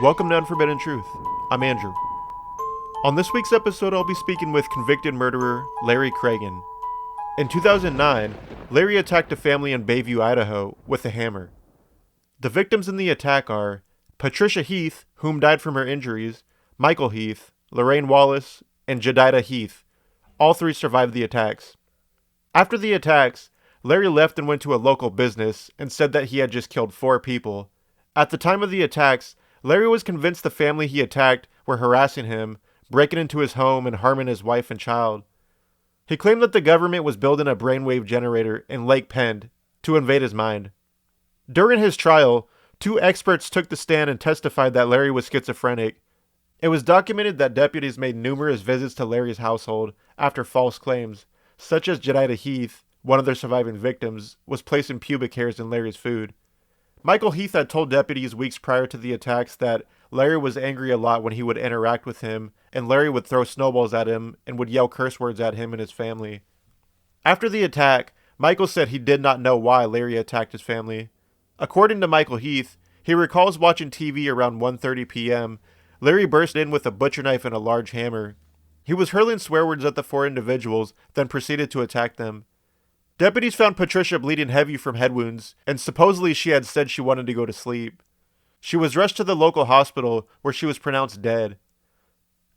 Welcome to Unforbidden Truth. I'm Andrew. On this week's episode, I'll be speaking with convicted murderer Larry Cragun. In 2009, Larry attacked a family in Bayview, Idaho, with a hammer. The victims in the attack are Patricia Heath, whom died from her injuries, Michael Heath, Lorraine Wallace, and Jedediah Heath. All three survived the attacks. After the attacks, Larry left and went to a local business and said that he had just killed 4 people. At the time of the attacks, Larry was convinced the family he attacked were harassing him, breaking into his home and harming his wife and child. He claimed that the government was building a brainwave generator in Lake Pend to invade his mind. During his trial, 2 experts took the stand and testified that Larry was schizophrenic. It was documented that deputies made numerous visits to Larry's household after false claims, such as Jedediah Heath, one of their surviving victims, was placing pubic hairs in Larry's food. Michael Heath had told deputies weeks prior to the attacks that Larry was angry a lot when he would interact with him, and Larry would throw snowballs at him and would yell curse words at him and his family. After the attack, Michael said he did not know why Larry attacked his family. According to Michael Heath, he recalls watching TV around 1:30 p.m. Larry burst in with a butcher knife and a large hammer. He was hurling swear words at the 4 individuals, then proceeded to attack them. Deputies found Patricia bleeding heavy from head wounds, and supposedly she had said she wanted to go to sleep. She was rushed to the local hospital, where she was pronounced dead.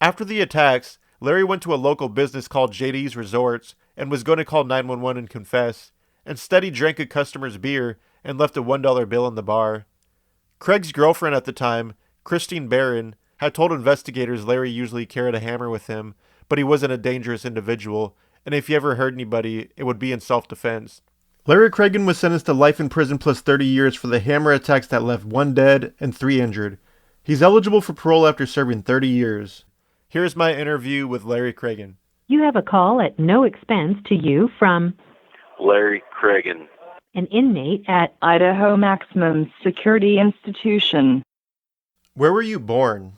After the attacks, Larry went to a local business called JD's Resorts and was going to call 911 and confess. Instead, he drank a customer's beer and left a $1 bill in the bar. Craig's girlfriend at the time, Christine Barron, had told investigators Larry usually carried a hammer with him, but he wasn't a dangerous individual, and if he ever hurt anybody, it would be in self-defense. Larry Cragun was sentenced to life in prison plus 30 years for the hammer attacks that left 1 dead and 3 injured. He's eligible for parole after serving 30 years. Here's my interview with Larry Cragun. You have a call at no expense to you from Larry Cragun, an inmate at Idaho Maximum Security Institution. Where were you born?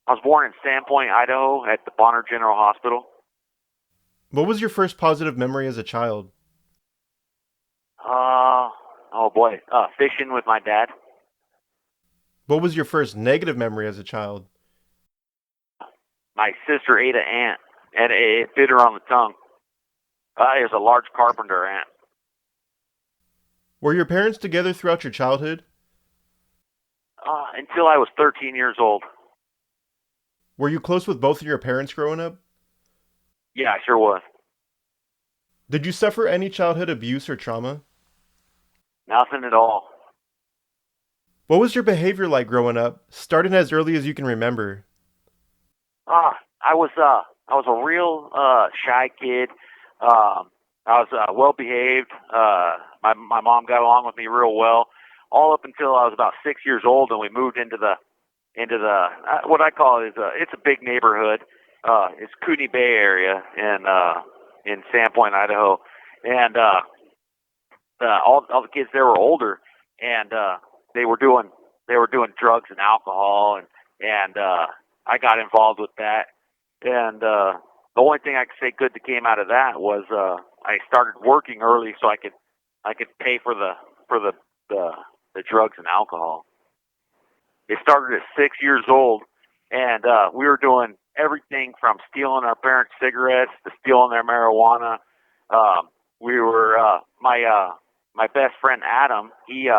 I was born in Sandpoint, Idaho, at the Bonner General Hospital. What was your first positive memory as a child? Fishing with my dad. What was your first negative memory as a child? My sister ate an ant, and it bit her on the tongue. It was a large carpenter ant. Were your parents together throughout your childhood? Until I was 13 years old. Were you close with both of your parents growing up? Yeah, I sure was. Did you suffer any childhood abuse or trauma? Nothing at all. What was your behavior like growing up, starting as early as you can remember? I was a real shy kid. I was well behaved. My mom got along with me real well, all up until I was about 6 years old, and we moved into the what I call it's a big neighborhood. It's Kootenai Bay area in Sandpoint, Idaho, and all the kids there were older, and they were doing drugs and alcohol, and I got involved with that. And the only thing I could say good that came out of that was I started working early so I could pay for the drugs and alcohol. It started at 6 years old, and we were doing everything from stealing our parents' cigarettes to stealing their marijuana. We were my best friend Adam. He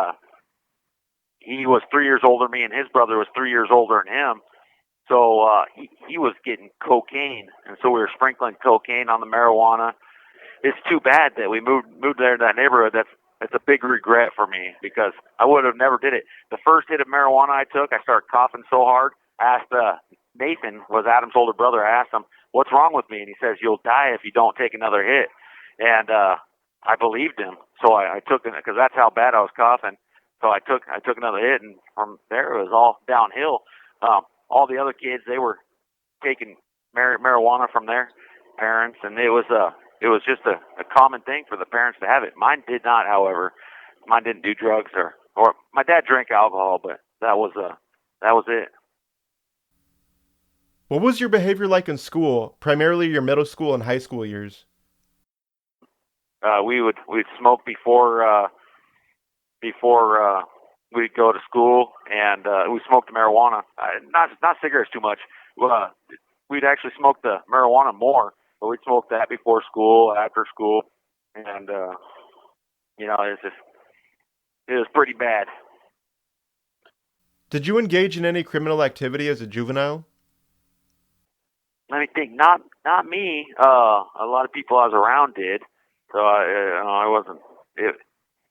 was 3 years older than me, and his brother was 3 years older than him. So he was getting cocaine, and so we were sprinkling cocaine on the marijuana. It's too bad that we moved there to that neighborhood. That's a big regret for me, because I would have never did it. The first hit of marijuana I took, I started coughing so hard. I asked Nathan, was Adam's older brother. I asked him, "What's wrong with me?" And he says, "You'll die if you don't take another hit." And I believed him, so I took it, because that's how bad I was coughing. So I took another hit, and from there it was all downhill. All the other kids, they were taking marijuana from their parents, and it was just a common thing for the parents to have it. Mine did not, however. Mine didn't do drugs, or my dad drank alcohol, but that was it. What was your behavior like in school, primarily your middle school and high school years? We'd smoke before we'd go to school and we smoked the marijuana. Not cigarettes too much. Uh, we'd actually smoke the marijuana more, but we'd smoke that before school, after school, and it was pretty bad. Did you engage in any criminal activity as a juvenile? Let me think. Not me. A lot of people I was around did, so I wasn't.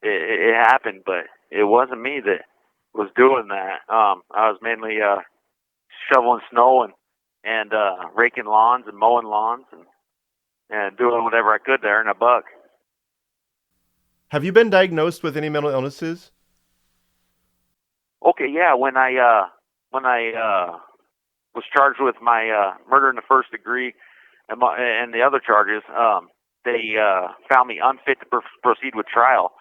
It happened, but it wasn't me that was doing that. I was mainly shoveling snow and raking lawns and mowing lawns and doing whatever I could there in a buck. Have you been diagnosed with any mental illnesses? Okay, yeah. When I was charged with my murder in the first degree and the other charges, they found me unfit to proceed with trial,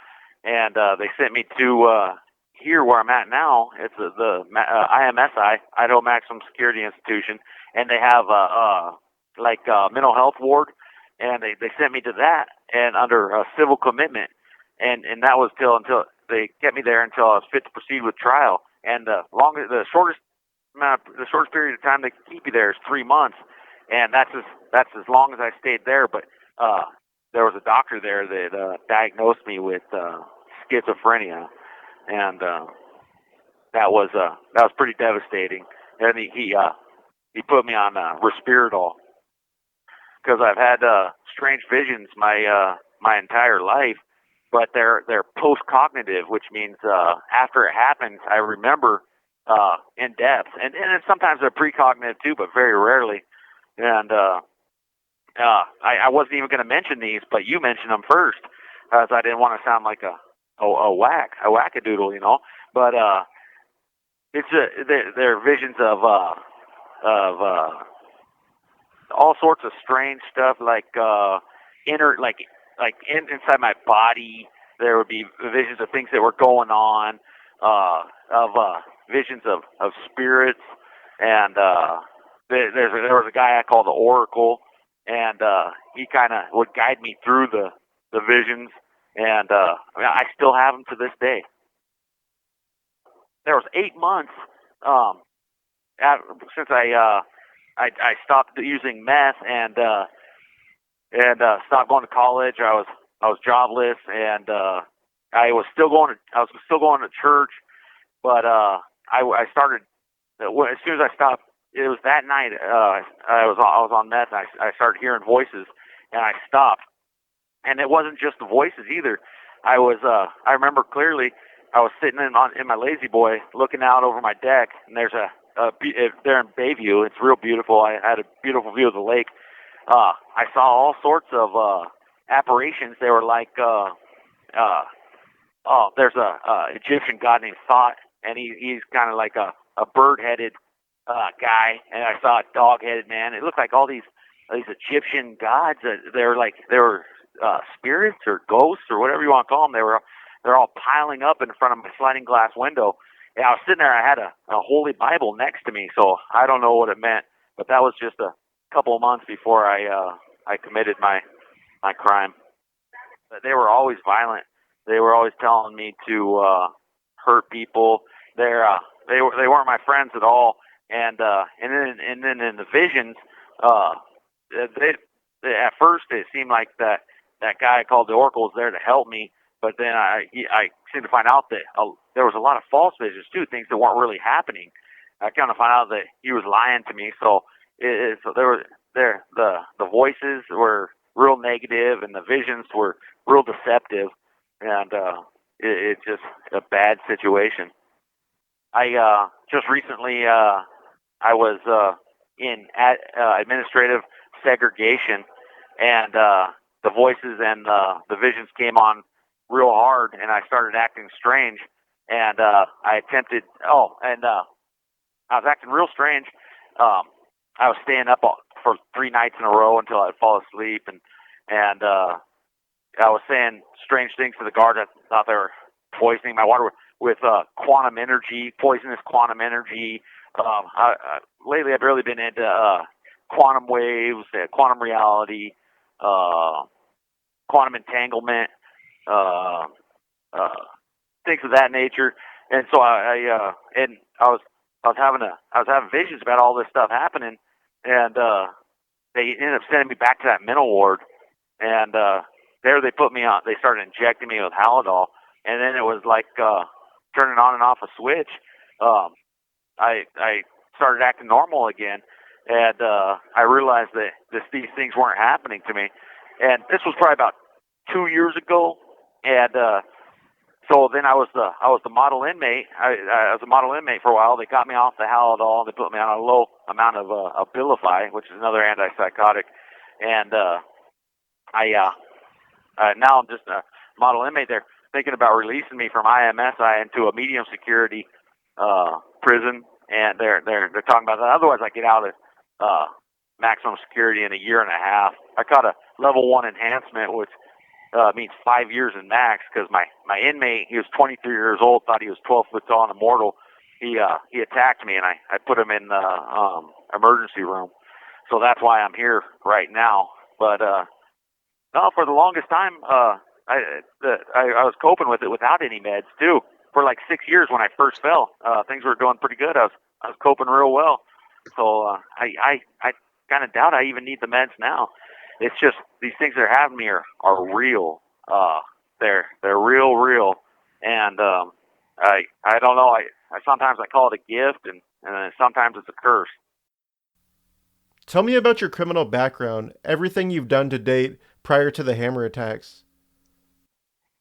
and they sent me to here where I'm at now. It's the IMSI, Idaho Maximum Security Institution, and they have mental health ward, and they sent me to that and under civil commitment, and that was until they kept me there until I was fit to proceed with trial. And the shortest period of time they can keep you there is 3 months, and that's as long as I stayed there. But there was a doctor there that diagnosed me with schizophrenia, and that was pretty devastating. And he put me on Risperdal because I've had strange visions my entire life, but they're post-cognitive, which means after it happens, I remember in depth, and sometimes they're precognitive too, but very rarely. And I wasn't even going to mention these, but you mentioned them first, as I didn't want to sound like a wackadoodle, you know. But they're visions of all sorts of strange stuff, like inside my body. There would be visions of things that were going on, of visions of spirits, and there was a guy I called the Oracle, and he kind of would guide me through the visions, and I still have them to this day. There was 8 months since I stopped using meth and stopped going to college. I was jobless, and I was still going to church, but I started as soon as I stopped. It was that night I was on meth, and I started hearing voices, and I stopped. And it wasn't just the voices either. I remember clearly I was sitting in my lazy boy looking out over my deck, and there's there in Bayview. It's real beautiful. I had a beautiful view of the lake. I saw all sorts of apparitions. They were like there's a Egyptian god named Thoth, and he's kind of like a bird-headed guy, and I saw a dog-headed man. It looked like all these Egyptian gods. They were spirits or ghosts or whatever you want to call them. They're all piling up in front of my sliding glass window. And I was sitting there. I had a Holy Bible next to me, so I don't know what it meant, but that was just a couple of months before I committed my crime. But they were always violent. They were always telling me to hurt people. They weren't my friends at all. And then in the visions, at first it seemed like that guy called the Oracle was there to help me, but then I seemed to find out that there was a lot of false visions too, things that weren't really happening. I kind of found out that he was lying to me. So the voices were real negative, and the visions were real deceptive, and it's just a bad situation. I just recently I was in administrative segregation, and the voices and the visions came on real hard, and I started acting strange, and I was acting real strange. I was staying up for 3 nights in a row until I'd fall asleep, and I was saying strange things to the guard. I thought they were poisoning my water with quantum energy, poisonous quantum energy. Lately, I've really been into quantum waves, quantum reality, quantum entanglement, things of that nature. And so I was having visions about all this stuff happening, and they ended up sending me back to that mental ward, and there they put me on. They started injecting me with Halidol, and then it was like turning on and off a switch. I started acting normal again, and I realized that these things weren't happening to me. And this was probably about 2 years ago, and so then I was the model inmate. I was a model inmate for a while. They got me off the Halidol. They put me on a low amount of Abilify, which is another antipsychotic, and now I'm just a model inmate. They're thinking about releasing me from IMSI into a medium security prison, and they're talking about that. Otherwise, I get out of maximum security in a year and a half. I caught a level 1 enhancement, which means 5 years in max, because my inmate, he was 23 years old, thought he was 12 foot tall and immortal. He attacked me, and I put him in the emergency room. So that's why I'm here right now. But no, for the longest time, I was coping with it without any meds too. For like 6 years when I first fell, things were going pretty good. I was coping real well. So I kind of doubt I even need the meds now. It's just these things that are happening to me are real. They're real, and I don't know. I sometimes I call it a gift, and sometimes it's a curse. Tell me about your criminal background, everything you've done to date prior to the hammer attacks.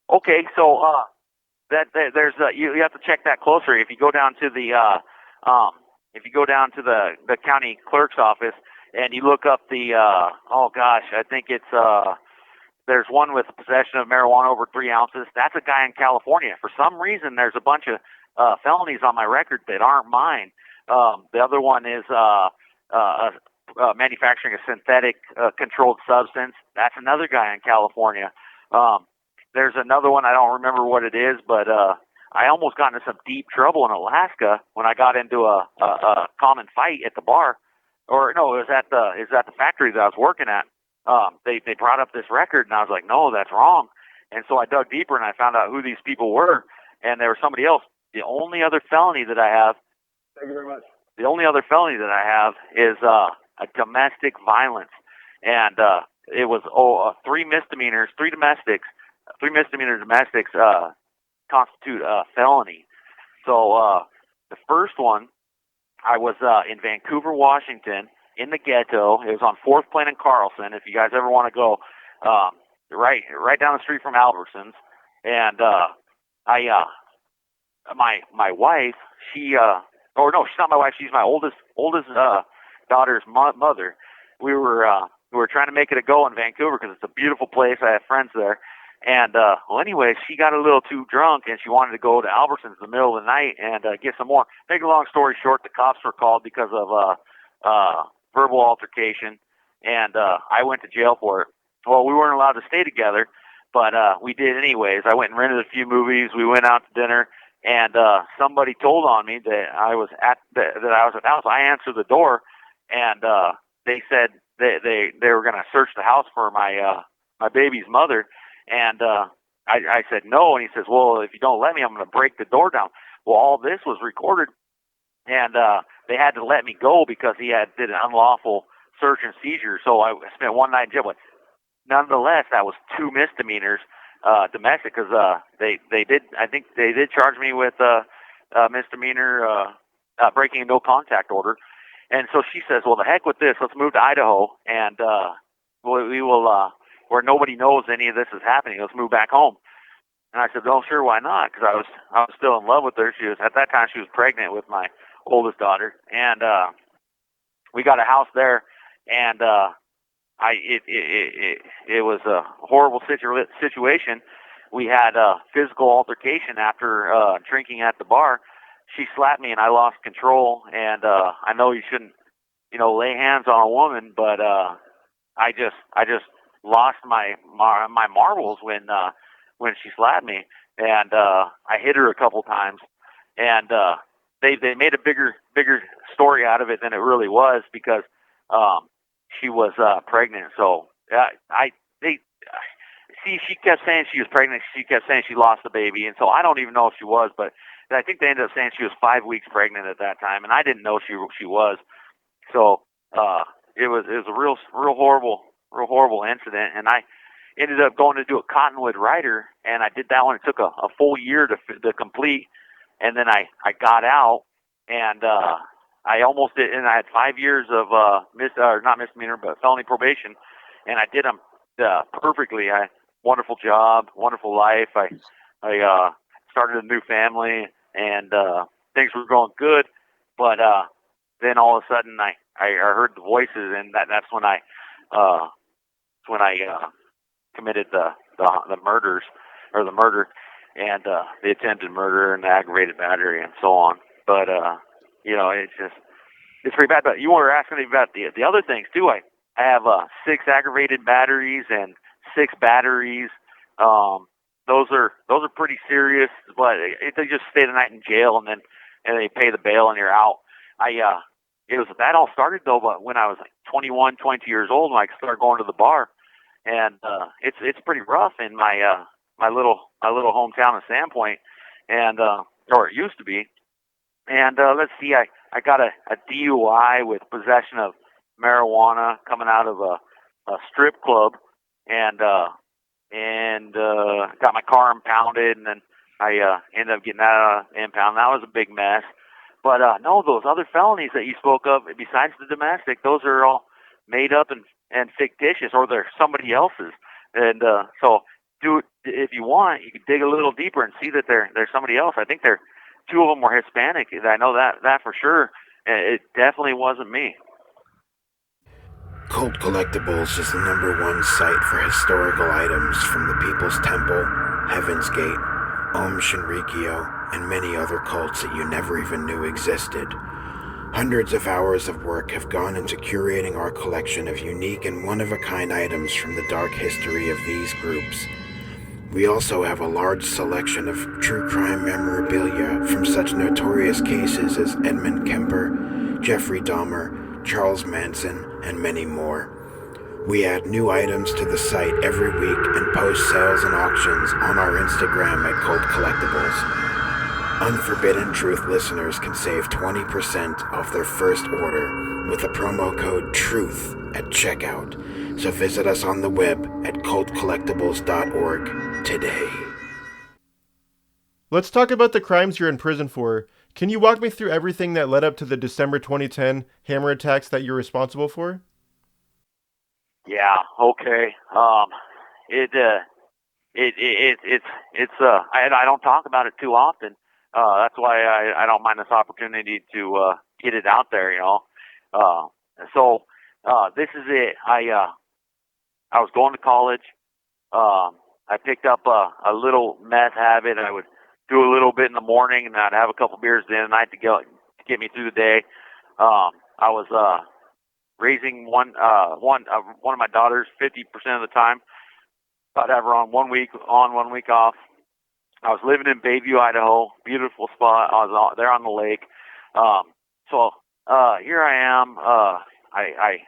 Okay, so there's you have to check that closer. If you go down to the county clerk's office and you look up the I think it's there's one with possession of marijuana over 3 ounces. That's a guy in California. For some reason, there's a bunch of felonies on my record that aren't mine. The other one is manufacturing a synthetic controlled substance. That's another guy in California. There's another one, I don't remember what it is, but I almost got into some deep trouble in Alaska when I got into a common fight at the bar. Or no, it was at the factory that I was working at. They brought up this record, and I was like, no, that's wrong. And so I dug deeper, and I found out who these people were, and there was somebody else. The only other felony that I have, thank you very much. The only other felony that I have is a domestic violence, and it was 3 misdemeanors, 3 misdemeanor domestics constitute a felony. So the first one, I was in Vancouver, Washington, in the ghetto. It was on 4th Plain and Carlson. If you guys ever want to go, right down the street from Albertsons, and my wife, she's not my wife. She's my oldest daughter's mother. We were trying to make it a go in Vancouver because it's a beautiful place. I have friends there. And, anyway, she got a little too drunk, and she wanted to go to Albertsons in the middle of the night and get some more. Make a long story short, the cops were called because of verbal altercation, and I went to jail for it. Well, we weren't allowed to stay together, but we did anyways. I went and rented a few movies. We went out to dinner, and somebody told on me that I was at the house. I answered the door, and they said they were going to search the house for my baby's mother. And I said no, and he says, well, if you don't let me, I'm going to break the door down. Well, all this was recorded, and they had to let me go because he did an unlawful search and seizure. So I spent one night in jail. But nonetheless, that was 2 misdemeanors domestic, because they did charge me with misdemeanor breaking a no contact order. And so she says, well, the heck with this. Let's move to Idaho, and we will where nobody knows any of this is happening. Let's move back home. And I said, oh, sure, why not? Because I was still in love with her. At that time, she was pregnant with my oldest daughter, and we got a house there, and it was a horrible situation. We had a physical altercation after drinking at the bar. She slapped me, and I lost control. And I know you shouldn't, lay hands on a woman, but I just lost my marbles when she slapped me, and I hit her a couple times, and they made a bigger story out of it than it really was, because she was pregnant. So she kept saying she was pregnant. She kept saying she lost the baby, and so I don't even know if she was, but I think they ended up saying she was 5 weeks pregnant at that time, and I didn't know she was. So it was a real horrible incident, and I ended up going to do a Cottonwood Rider, and I did that one. It took a full year to complete, and then I got out, and I almost did, and I had 5 years of not misdemeanor, but felony probation, and I did them perfectly. Wonderful job, wonderful life. I started a new family, and things were going good, but then all of a sudden I heard the voices, and that's when I committed the murders, or the murder, and the attempted murder and the aggravated battery and so on. But it's pretty bad. But you were asking me about the other things too. I have 6 aggravated batteries and 6 batteries. Those are pretty serious, but they just stay the night in jail, and they pay the bail and you're out. That all started though, but when I was like 21, 22 years old, when I started going to the bar, and it's pretty rough in my little hometown of Sandpoint, and or it used to be. And let's see, I got a DUI with possession of marijuana coming out of a strip club, and got my car impounded, and then I ended up getting that impound. That was a big mess. But no, those other felonies that you spoke of, besides the domestic, those are all made up and fictitious, or they're somebody else's. And so, if you want, you can dig a little deeper and see that they're somebody else. I think 2 of them were Hispanic. I know that for sure. It definitely wasn't me. Cult Collectibles is the #1 site for historical items from the People's Temple, Heaven's Gate, Om Shinrikyo, and many other cults that you never even knew existed. Hundreds of hours of work have gone into curating our collection of unique and one-of-a-kind items from the dark history of these groups. We also have a large selection of true crime memorabilia from such notorious cases as Edmund Kemper, Jeffrey Dahmer, Charles Manson, and many more. We add new items to the site every week and post sales and auctions on our Instagram at Cult Collectibles. Unforbidden Truth listeners can save 20% off their first order with the promo code TRUTH at checkout. So visit us on the web at cultcollectibles.org today. Let's talk about the crimes you're in prison for. Can you walk me through everything that led up to the December 2010 hammer attacks that you're responsible for? Yeah. Okay. I don't talk about it too often. That's why I don't mind this opportunity to get it out there. So this is it. I was going to college. I picked up a little meth habit. I would do a little bit in the morning, and I'd have a couple beers at the end of the night to get me through the day. I was raising one of my daughters 50% of the time. I'd have her on 1 week on, 1 week off. I was living in Bayview, Idaho, beautiful spot. I was there on the lake. So here I am. I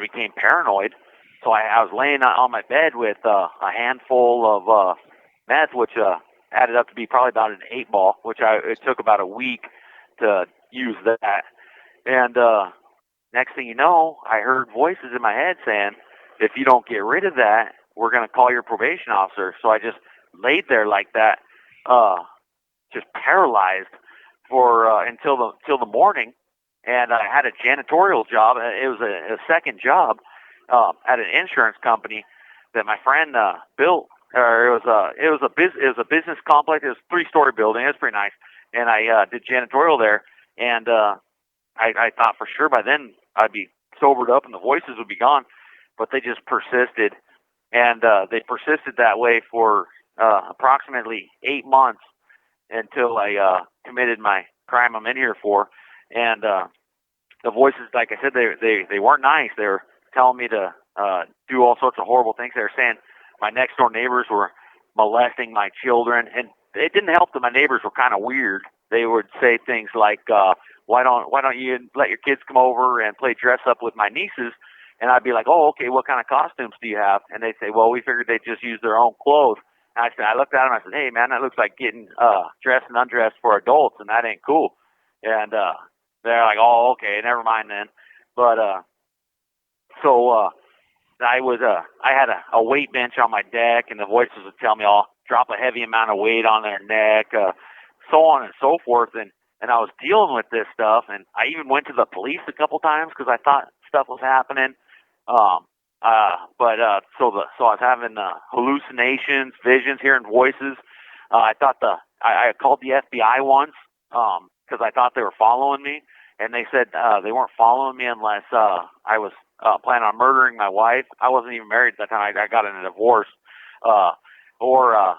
became paranoid. So I was laying on my bed with a handful of meth, which added up to be probably about an 8-ball, which it took about a week to use that. And next thing you know, I heard voices in my head saying, if you don't get rid of that, we're going to call your probation officer. So I just laid there like that, just paralyzed for until the morning. And I had a janitorial job. It was a second job at an insurance company that my friend built. It was a business complex. It was a 3-story building. It was pretty nice. And I did janitorial there. And I thought for sure by then I'd be sobered up and the voices would be gone. But they just persisted. And they persisted that way for approximately 8 months until I committed my crime I'm in here for. And the voices, like I said, they weren't nice. They were telling me to do all sorts of horrible things. They were saying my next door neighbors were molesting my children, and it didn't help that my neighbors were kind of weird. They would say things like, why don't you let your kids come over and play dress up with my nieces? And I'd be like, oh, okay, what kind of costumes do you have? And they'd say, well, we figured they'd just use their own clothes. I looked at him. I said, "Hey, man, that looks like getting dressed and undressed for adults, and that ain't cool." And they're like, "Oh, okay, never mind then." But so I had a weight bench on my deck, and the voices would tell me I'll drop a heavy amount of weight on their neck, so on and so forth. And I was dealing with this stuff, and I even went to the police a couple times because I thought stuff was happening. So I was having hallucinations, visions, hearing voices. I called the FBI once because I thought they were following me, and they said they weren't following me unless I was planning on murdering my wife. I wasn't even married at that time. I got in a divorce, or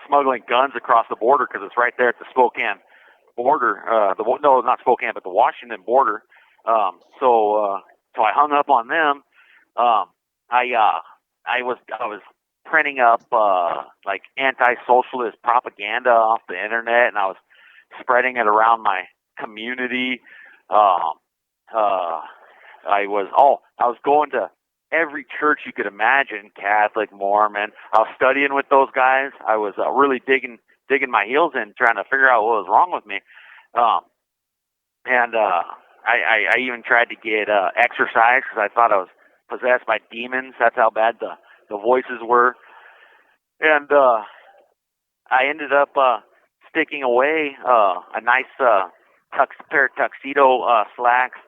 smuggling guns across the border because it's right there at the Spokane border. No, not Spokane, but the Washington border. So I hung up on them. I was printing up like anti-socialist propaganda off the internet, and I was spreading it around my community. I was going to every church you could imagine, Catholic, Mormon. I was studying with those guys. I was really digging my heels in, trying to figure out what was wrong with me. I even tried to get exercise because I thought I was possessed by demons. That's how bad the voices were. And I ended up sticking away a nice pair of tuxedo slacks,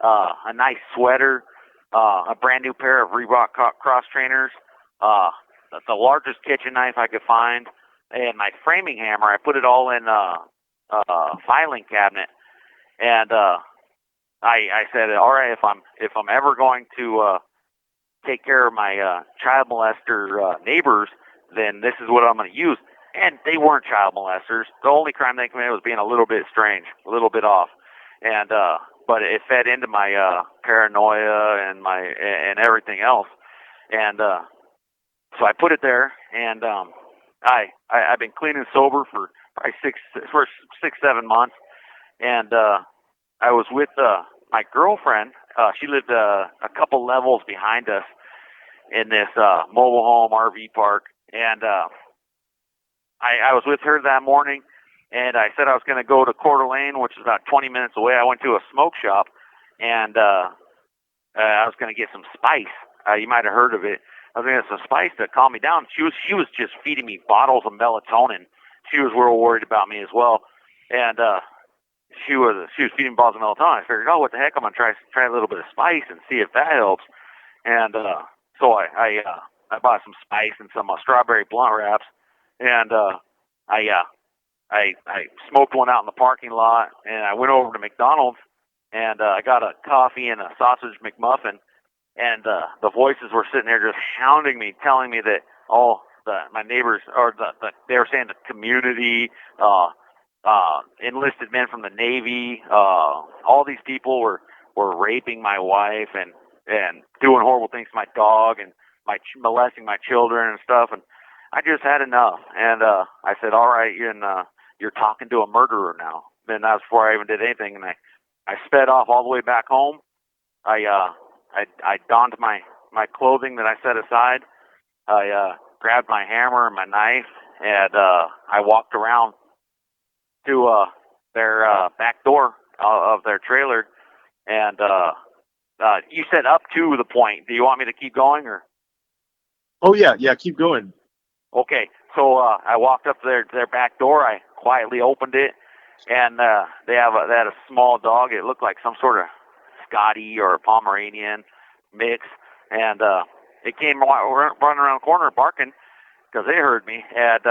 a nice sweater, a brand new pair of Reebok cross trainers, the largest kitchen knife I could find, and my framing hammer. I put it all in a filing cabinet, and I said, all right, if I'm ever going to take care of my child molester neighbors, then this is what I'm going to use. And they weren't child molesters. The only crime they committed was being a little bit strange, a little bit off, and but it fed into my paranoia and everything else. And so I put it there, and I've been clean and sober for probably 6-7 months, and I was with my girlfriend. She lived a couple levels behind us in this mobile home RV park, and I was with her that morning, and I said I was going to go to Coeur d'Alene, which is about 20 minutes away. I went to a smoke shop, and I was going to get some spice. You might have heard of it. I was going to get some spice to calm me down. She was just feeding me bottles of melatonin. She was real worried about me as well, and she was feeding bottles of melatonin. I figured, oh, what the heck? I'm going to try a little bit of spice and see if that helps. And so I bought some spice and some strawberry blunt wraps, and I smoked one out in the parking lot, and I went over to McDonald's, and I got a coffee and a sausage McMuffin, and the voices were sitting there just hounding me, telling me that my neighbors, or they were saying the community, enlisted men from the Navy, all these people were raping my wife and doing horrible things to my dog and molesting my children and stuff, and I just had enough. And I said, all right, you're talking to a murderer now. And that was before I even did anything, and I sped off all the way back home. I donned my clothing that I set aside. I grabbed my hammer and my knife, and I walked around to their back door of their trailer. And you said up to the point. Do you want me to keep going, or? Oh yeah, keep going. Okay, so I walked up to their back door. I quietly opened it, and they had a small dog. It looked like some sort of Scotty or Pomeranian mix, and it came running around the corner barking because they heard me. And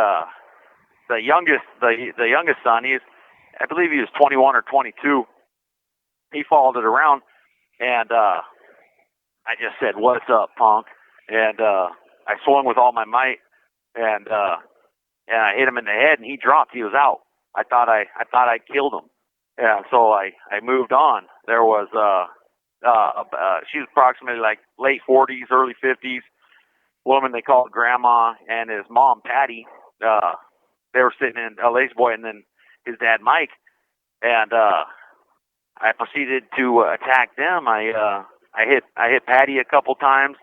the youngest son, I believe he was 21 or 22. He followed it around, and I just said, "What's up, punk?" And I swung with all my might, and I hit him in the head, and he dropped. He was out. I thought I killed him. Yeah, so I moved on. There was she was approximately like late 40s, early 50s, woman they called Grandma, and his mom Patty. They were sitting in a lazy boy, and then his dad Mike, and I proceeded to attack them. I hit Patty a couple times,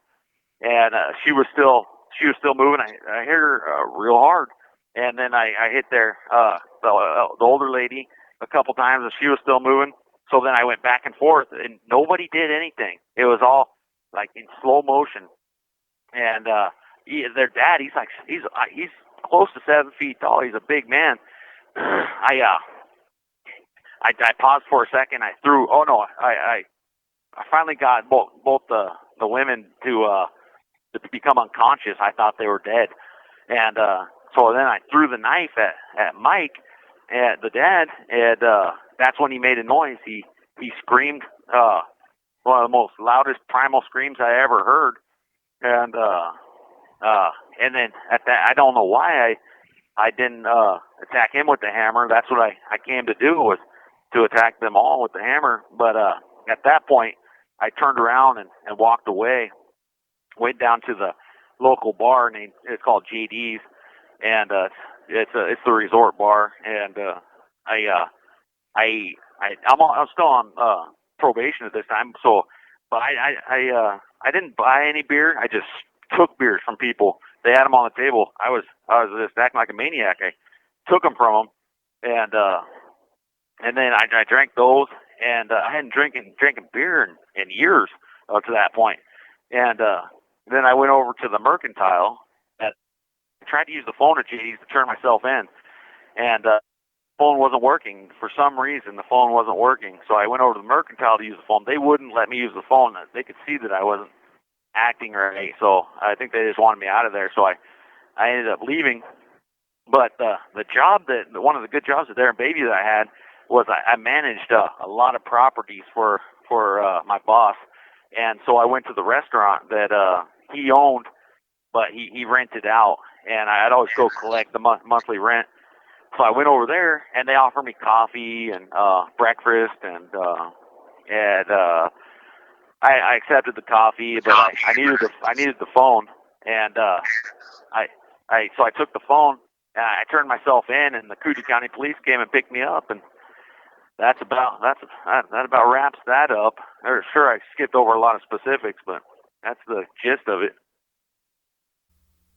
and she was still she was still moving. I hit her real hard, and then I hit the older lady a couple times, and she was still moving. So then I went back and forth, and nobody did anything. It was all like in slow motion. And their dad, he's close to 7 feet tall. He's a big man. I paused for a second. I threw. Oh no! I finally got both the women to become unconscious. I thought they were dead, and so then I threw the knife at Mike, at the dad, and that's when he made a noise. He screamed, one of the most loudest primal screams I ever heard, and then at that, I don't know why I didn't attack him with the hammer. That's what I came to do, was to attack them all with the hammer. But at that point, I turned around and walked away, went down to the local bar it's called JD's, and it's the resort bar. And I'm still on probation at this time, so but I didn't buy any beer. I just took beers from people. They had them on the table. I was just acting like a maniac. I took them from them, and then I drank those, and I hadn't drinking beer in years up to that point. And then I went over to the Mercantile. I tried to use the phone at JD's to turn myself in, and the phone wasn't working. For some reason, the phone wasn't working. So I went over to the Mercantile to use the phone. They wouldn't let me use the phone. They could see that I wasn't acting right. So I think they just wanted me out of there. So I ended up leaving. But the job one of the good jobs there in Bayview that I had was I managed a lot of properties for my boss. And so I went to the restaurant that he owned, but he rented out, and I'd always go collect the monthly rent. So I went over there, and they offered me coffee and breakfast, and I accepted the coffee, but I needed the phone, and so I took the phone, and I turned myself in, and the Coogee County Police came and picked me up, and that about wraps that up. Sure, I skipped over a lot of specifics, but that's the gist of it.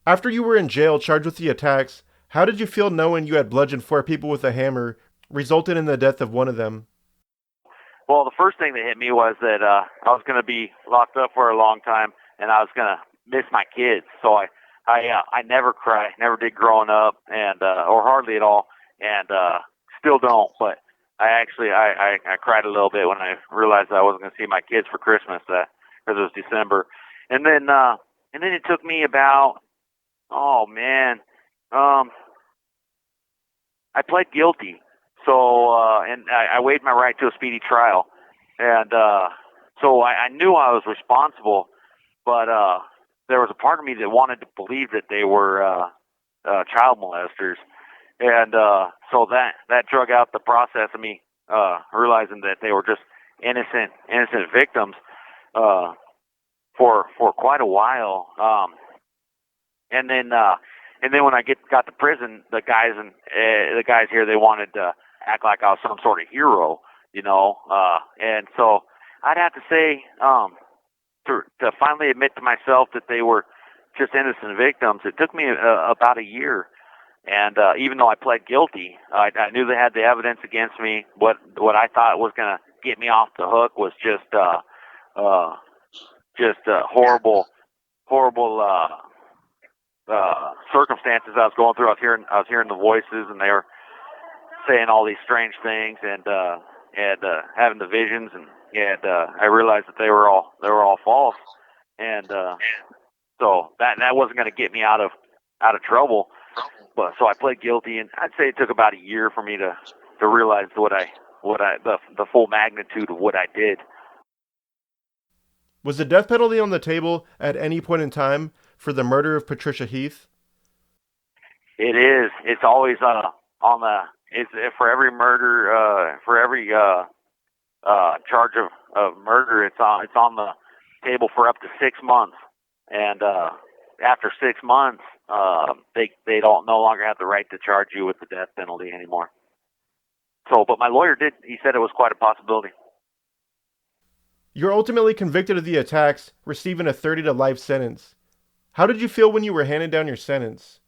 After you were in jail charged with the attacks, how did you feel knowing you had bludgeoned 4 people with a hammer, resulting in the death of one of them? Well, the first thing that hit me was that I was going to be locked up for a long time, and I was going to miss my kids. So I never cry, never did growing up, and or hardly at all, and still don't. But I cried a little bit when I realized I wasn't going to see my kids for Christmas because it was December, and then it took me about I pled guilty. So and I waived my right to a speedy trial, and so I knew I was responsible, but there was a part of me that wanted to believe that they were child molesters. And so that drug out the process of me realizing that they were just innocent victims for quite a while. And then when I got to prison, the guys here, they wanted to act like I was some sort of hero, and so I'd have to say to finally admit to myself that they were just innocent victims. It took me about a year. And even though I pled guilty, I knew they had the evidence against me. What I thought was going to get me off the hook was just horrible circumstances I was going through. I was hearing the voices, and they were saying all these strange things, and having the visions, and I realized that they were all false, and so that wasn't going to get me out of trouble. But so I pled guilty, and I'd say it took about a year for me to realize the full magnitude of what I did. Was the death penalty on the table at any point in time for the murder of Patricia Heath? It is. It's always on the. It's for every murder, for every charge of murder. It's on the table for up to 6 months, and after 6 months, they don't no longer have the right to charge you with the death penalty anymore. So, but my lawyer did. He said it was quite a possibility. You're ultimately convicted of the attacks, receiving a 30 to life sentence. How did you feel when you were handed down your sentence?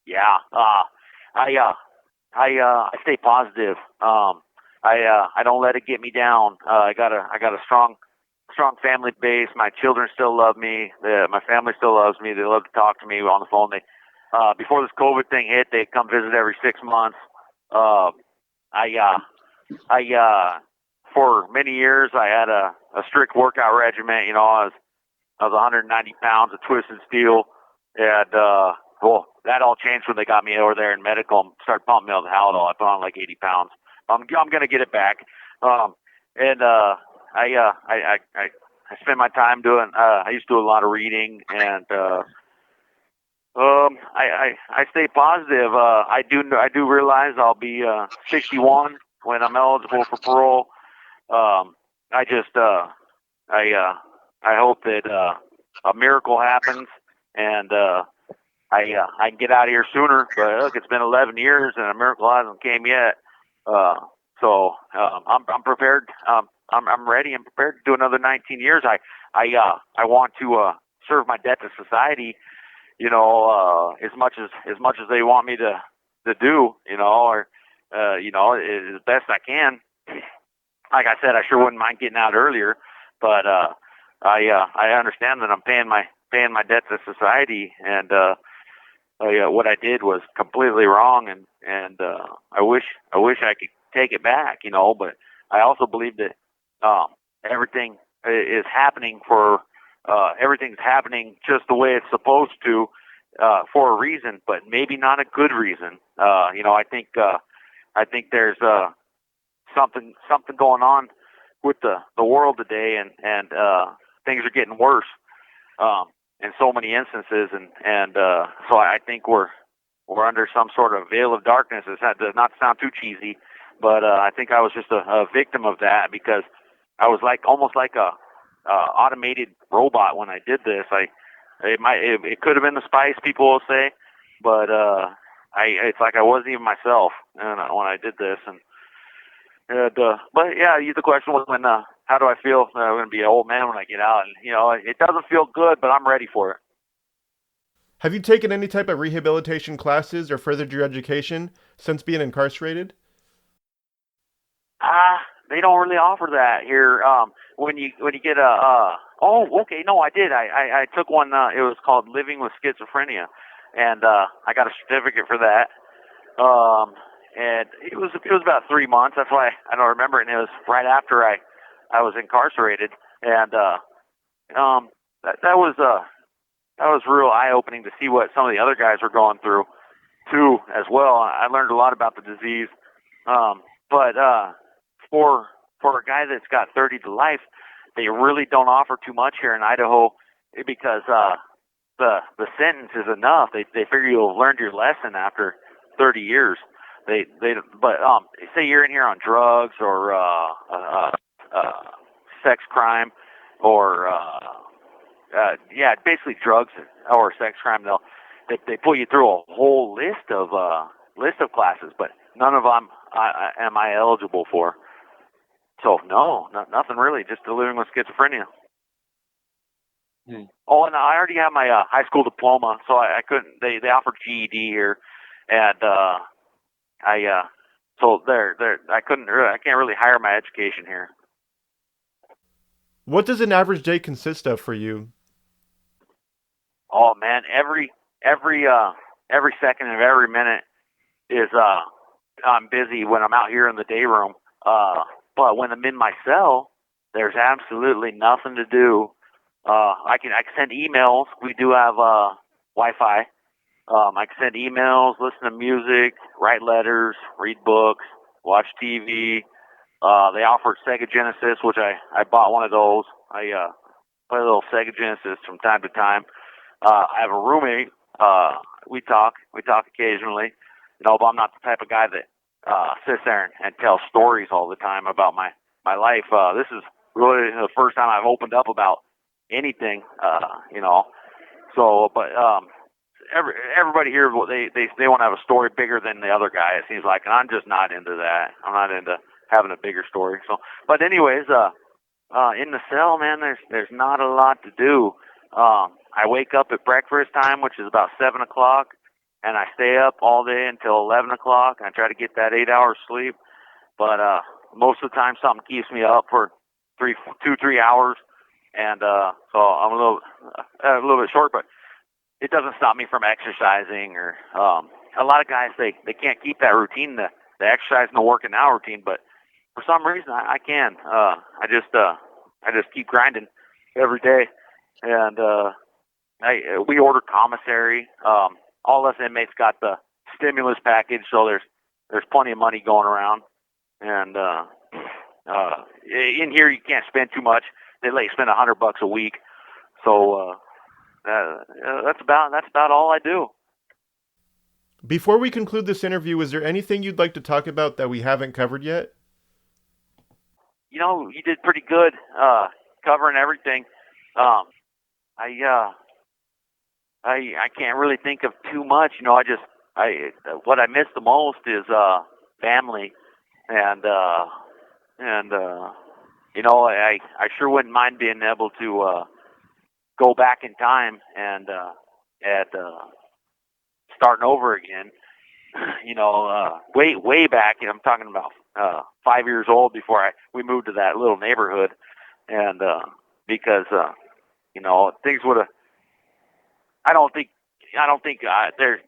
Yeah. I stay positive. I don't let it get me down. I got a strong family base. My children still love me. My family still loves me. They love to talk to me on the phone. They before this COVID thing hit, they'd come visit every 6 months. Uh, I for many years I had a strict workout regimen. You know, I was 190 pounds of twisted steel, and well, that all changed when they got me over there in medical and started pumping me on the Haldol. I put on like 80 pounds. I'm gonna get it back. And I spend my time doing. I used to do a lot of reading, and I stay positive. I do realize I'll be 61 when I'm eligible for parole. I just I hope that a miracle happens and I can get out of here sooner. But look, it's been 11 years and a miracle hasn't came yet. I'm prepared. I'm ready and prepared to do another 19 years. I want to serve my debt to society. You know, as much as they want me to do. You know, or as best I can. Like I said, I sure wouldn't mind getting out earlier, but I understand that I'm paying my debt to society, and what I did was completely wrong, and I wish I could take it back, you know. But I also believe that everything is happening everything's happening just the way it's supposed to for a reason, but maybe not a good reason. I think there's something going on with the world today, and things are getting worse in so many instances, and so I think we're under some sort of veil of darkness. That does not sound too cheesy, but I think I was just a victim of that, because I was almost like a automated robot when I did this. It could have been the spice, people will say, but it's like I wasn't even myself when I did this. But yeah, the question was how do I feel? I'm going to be an old man when I get out, and it doesn't feel good, but I'm ready for it. Have you taken any type of rehabilitation classes or furthered your education since being incarcerated? They don't really offer that here. When you get okay, no, I did. I took one. It was called Living with Schizophrenia, and I got a certificate for that. And it was about 3 months. That's why I don't remember it. And it was right after I was incarcerated, and that was real eye opening to see what some of the other guys were going through too as well. I learned a lot about the disease. But for a guy that's got 30 to life, they really don't offer too much here in Idaho, because the sentence is enough. They figure you'll have learned your lesson after 30 years. But say you're in here on drugs or sex crime or basically drugs or sex crime. They put you through a whole list of classes, but none of them am I eligible for. So no, nothing really. Just living with schizophrenia. Oh, and I already have my high school diploma, so I couldn't. They offered GED here, and so I couldn't. I can't really hire my education here. What does an average day consist of for you? Oh man, every second of every minute is I'm busy when I'm out here in the day room. But when I'm in my cell, there's absolutely nothing to do. I can send emails. We do have Wi-Fi. I can send emails, listen to music, write letters, read books, watch TV. They offered Sega Genesis, which I bought one of those. I play a little Sega Genesis from time to time. I have a roommate. We talk occasionally, but I'm not the type of guy that sits there and tells stories all the time about my life. This is really the first time I've opened up about anything, So, but everybody here, they want to have a story bigger than the other guy, it seems like, and I'm just not into that. I'm not into having a bigger story. So, but anyways, in the cell, man, there's not a lot to do. I wake up at breakfast time, which is about 7 o'clock, and I stay up all day until 11 o'clock. I try to get that 8 hours sleep, but most of the time something keeps me up for 3 hours, and so I'm a little bit short, but it doesn't stop me from exercising. Or a lot of guys, they can't keep that routine, the exercise and the working out routine, but for some reason I can. I just keep grinding every day, and we ordered commissary. All us inmates got the stimulus package, so there's plenty of money going around, and in here you can't spend too much. They let you spend $100 a week, so that's about all I do. Before we conclude this interview, is there anything you'd like to talk about that we haven't covered yet? You know, you did pretty good covering everything. I can't really think of too much. You know, what I miss the most is family, and you know, I sure wouldn't mind being able to go back in time and starting over again. You know, way back. You know, I'm talking about 5 years old before we moved to that little neighborhood, and because you know, things would have. I don't think there.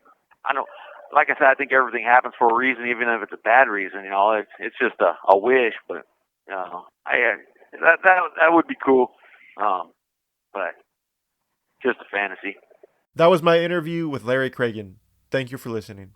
I don't. Like I said, I think everything happens for a reason, even if it's a bad reason. You know, it's just a wish, but that would be cool. But just a fantasy. That was my interview with Larry Cragun. Thank you for listening.